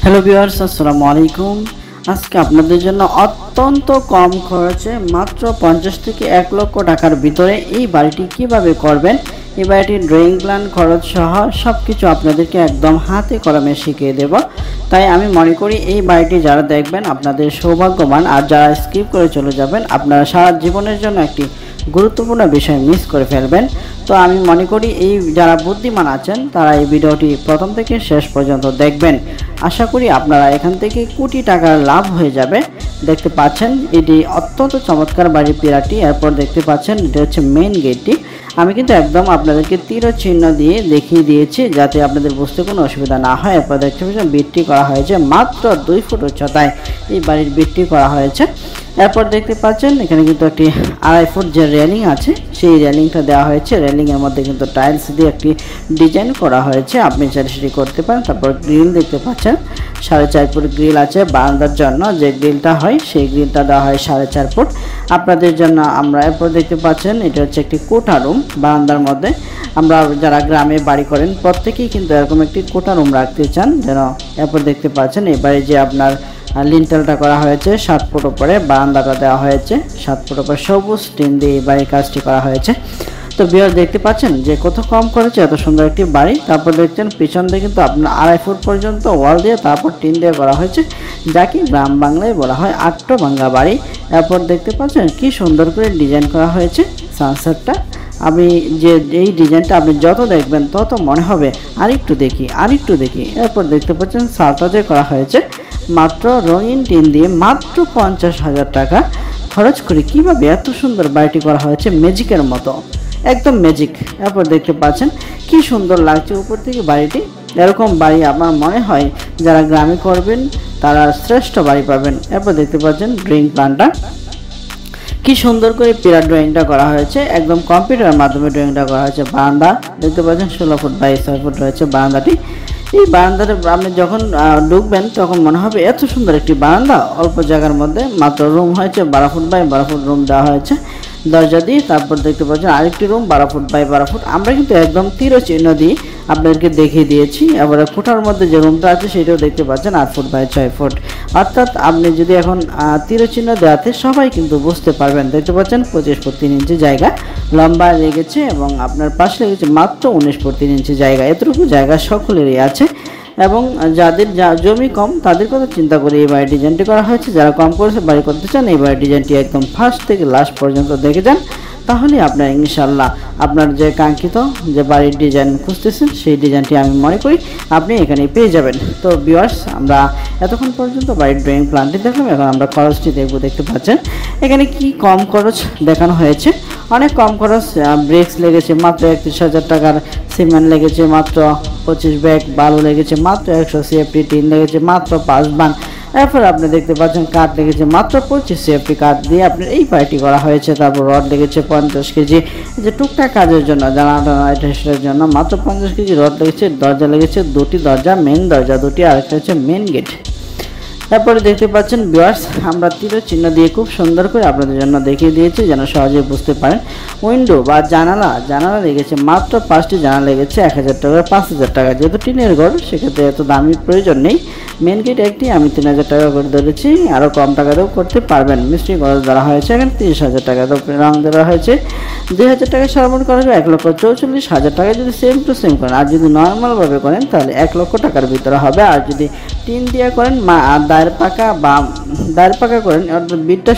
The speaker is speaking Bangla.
হ্যালো ভিউয়ার্স, আসসালামু আলাইকুম। আজকে আপনাদের জন্য অত্যন্ত কম খরচে মাত্র 50 থেকে 1 লক্ষ টাকার ভিতরে এই বাড়িটি কিভাবে করবেন, এই বাড়িটির ড্রয়িং প্ল্যান, খরচ সহ সব কিছু আপনাদেরকে একদম হাতে কলমে শিখিয়ে দেব। তাই আমি মনে করি এই বাড়িটি যারা দেখবেন আপনাদের সৌভাগ্যবান, আর যারা স্কিপ করে চলে যাবেন আপনারা সারা জীবনের জন্য একটি গুরুত্বপূর্ণ বিষয় মিস করে ফেলবেন। তো আমি মনে করি এই যারা বুদ্ধিমান আছেন তারা এই ভিডিওটি প্রথম থেকে শেষ পর্যন্ত দেখবেন। আশা করি আপনারা এখান থেকে কোটি টাকার লাভ হয়ে যাবে। দেখতে পাচ্ছেন এটি অত্যন্ত চমৎকার বাড়ির পিরাটি। এরপর দেখতে পাচ্ছেন এটি হচ্ছে মেইন গেটটি। আমি কিন্তু একদম আপনাদেরকে তীর চিহ্ন দিয়ে দেখিয়ে দিয়েছি যাতে আপনাদের বুঝতে কোনো অসুবিধা না হয়। এরপর দেখতে পাচ্ছেন বিটটি করা হয়েছে মাত্র 2 ফুট উচ্চতায় এই বাড়ির বিটটি করা হয়েছে। এরপর দেখতে পাচ্ছেন এখানে কিন্তু একটি 2.5 ফুট যে রেলিং আছে সেই রেলিংটা দেওয়া হয়েছে। রেলিংয়ের মধ্যে কিন্তু টাইলস দিয়ে একটি ডিজাইন করা হয়েছে, আপনি চাইলে সেটি করতে পারেন। তারপর গ্রিল দেখতে পাচ্ছেন 4.5 ফুট গ্রিল আছে বারান্দার জন্য, যে গ্রিলটা হয় সেই গ্রিলটা দেওয়া হয় 4.5 ফুট আপনাদের জন্য। আমরা এরপর দেখতে পাচ্ছেন এটা হচ্ছে একটি কোঠা রুম বারান্দার মধ্যে। আমরা যারা গ্রামে বাড়ি করেন প্রত্যেকেই কিন্তু এরকম একটি কোঠা রুম রাখতে চান যেন। এরপর দেখতে পাচ্ছেন এবারে যে আপনার লিন্টেলটা করা হয়েছে 7 ফুট উপরে, বারান্দাটা দেওয়া হয়েছে 7 ফুট উপরে সবুজ টিন দিয়ে এই বাড়ির কাজটি করা হয়েছে। তো ভিউয়ার দেখতে পাচ্ছেন যে কত কম করেছে এত সুন্দর একটি বাড়ি। তারপর দেখছেন পিছন দিয়ে কিন্তু আপনার 2.5 ফুট পর্যন্ত ওয়াল দিয়ে তারপর টিন দিয়ে করা হয়েছে, যাকে গ্রাম বাংলায় বলা হয় আট্টভাঙ্গা বাড়ি। এরপর দেখতে পাচ্ছেন কি সুন্দর করে ডিজাইন করা হয়েছে সানসেটটা। আমি যে এই ডিজাইনটা আপনি যত দেখবেন তত মনে হবে আরেকটু দেখি আরেকটু দেখি। এরপর দেখতে পাচ্ছেন সালটা যে করা হয়েছে মাত্র রঙিন টিন দিয়ে মাত্র 50,000 টাকা খরচ করে কিভাবে এত সুন্দর বাড়িটি করা হয়েছে ম্যাজিকের মতো, একদম ম্যাজিক। এরপর দেখতে পাচ্ছেন কি সুন্দর লাগছে উপর থেকে বাড়িটি। এরকম বাড়ি আমার মনে হয় যারা গ্রামে করবেন তারা শ্রেষ্ঠ বাড়ি পাবেন। এরপর দেখতে পাচ্ছেন ড্রয়িং প্ল্যানটা কি সুন্দর করে পিলার ড্রয়িংটা করা হয়েছে, একদম কম্পিউটারের মাধ্যমে ড্রয়িংটা করা হয়েছে। বারান্দা দেখতে পাচ্ছেন 16 ফুট বাই 6 ফুট রয়েছে বারান্দাটি। এই বারান্দাতে আপনি যখন ঢুকবেন তখন মনে হবে এত সুন্দর একটি বারান্দা অল্প জায়গার মধ্যে। মাত্র রুম হয়েছে 12 ফুট বাই 12 ফুট রুম দেওয়া হয়েছে দরজা দিয়ে। তারপর দেখতে পাচ্ছেন আরেকটি রুম 12 ফুট বাই 12 ফুট। আমরা কিন্তু একদম তীর চিহ্ন দিয়ে আপনাদেরকে দেখিয়ে দিয়েছি। এবার কোঠার মধ্যে যে রুমটা আছে সেটাও দেখতে পাচ্ছেন 8 ফুট বাই 6 ফুট। অর্থাৎ আপনি যদি এখন তীর চিহ্ন দেওয়াতে সবাই কিন্তু বুঝতে পারবেন। দেখতে পাচ্ছেন 25 ফুট 3 ইঞ্চি জায়গা লম্বা লেগেছে এবং আপনার পাশে লেগেছে মাত্র 19 ফুট 3 ইঞ্চি জায়গা। এতটুকু জায়গা সকলেরই আছে এবং যাদের জমি কম তাদের কথা চিন্তা করে এই বাড়ির ডিজাইনটি করা হয়েছে। যারা কম করেছে বাড়ি করতে চান এই বাড়ির ডিজাইনটি একদম ফার্স্ট থেকে লাস্ট পর্যন্ত দেখে যান, তাহলে আপনার ইনশাল্লাহ আপনার যে কাঙ্ক্ষিত যে বাড়ির ডিজাইন খুঁজতেছেন সেই ডিজাইনটি আমি মনে করি আপনি এখানে পেয়ে যাবেন। তো ভিউয়ার্স, আমরা এতক্ষণ পর্যন্ত বাড়ির ড্রয়িং প্ল্যানটি দেখলাম, এখন আমরা খরচটি দেখব। দেখতে পাচ্ছেন এখানে কি কম খরচ দেখানো হয়েছে, অনেক কম খরচ। ব্রিক্স লেগেছে মাত্র 31,000 টাকার, সিমেন্ট লেগেছে মাত্র 25 ব্যাগ, বালু লেগেছে মাত্র 100 সিএফটি, টিন লেগেছে মাত্র 5 বান। এরপর আপনি দেখতে পাচ্ছেন কাঠ লেগেছে মাত্র 25 সিএফটি কাঠ দিয়ে আপনার এই বাড়িটি করা হয়েছে। তারপর রড লেগেছে 50 কেজি, যে টুকটাক কাজের জন্য জানালা এটার জন্য মাত্র 50 কেজি রড লেগেছে। দরজা লেগেছে 2টি দরজা, মেন দরজা 2টি, আর একটা হচ্ছে মেন গেট। তারপরে দেখতে পাচ্ছেন ভিউয়ার্স আমরা তীর চিহ্ন দিয়ে খুব সুন্দর করে আপনাদের জন্য দেখিয়ে দিয়েছি যেন সহজে বুঝতে পারেন। উইন্ডো বা জানালা লেগেছে মাত্র 5টি জানালা লেগেছে 1000 টাকা 5000 টাকা। যেহেতু টিনের ঘর সেক্ষেত্রে এত দামি প্রয়োজন নেই। মেন গেট একটি আমি 3000 টাকা করে ধরেছি, আরও কম টাকাতেও করতে পারবেন। মিস্ত্রি খরচ ধরা হয়েছে এখানে 30,000 টাকা, তো রং দেওয়া হয়েছে 2000 টাকা সরবরাহ করা হবে 1,44,000 টাকা যদি সেম টু সেম করেন। আর যদি নর্মালভাবে করেন তাহলে 1 লক্ষ টাকার ভিতরে হবে। আর যদি টিন দিয়ে করেন দায়ের পাকা করেন অর্থাৎ বিটটা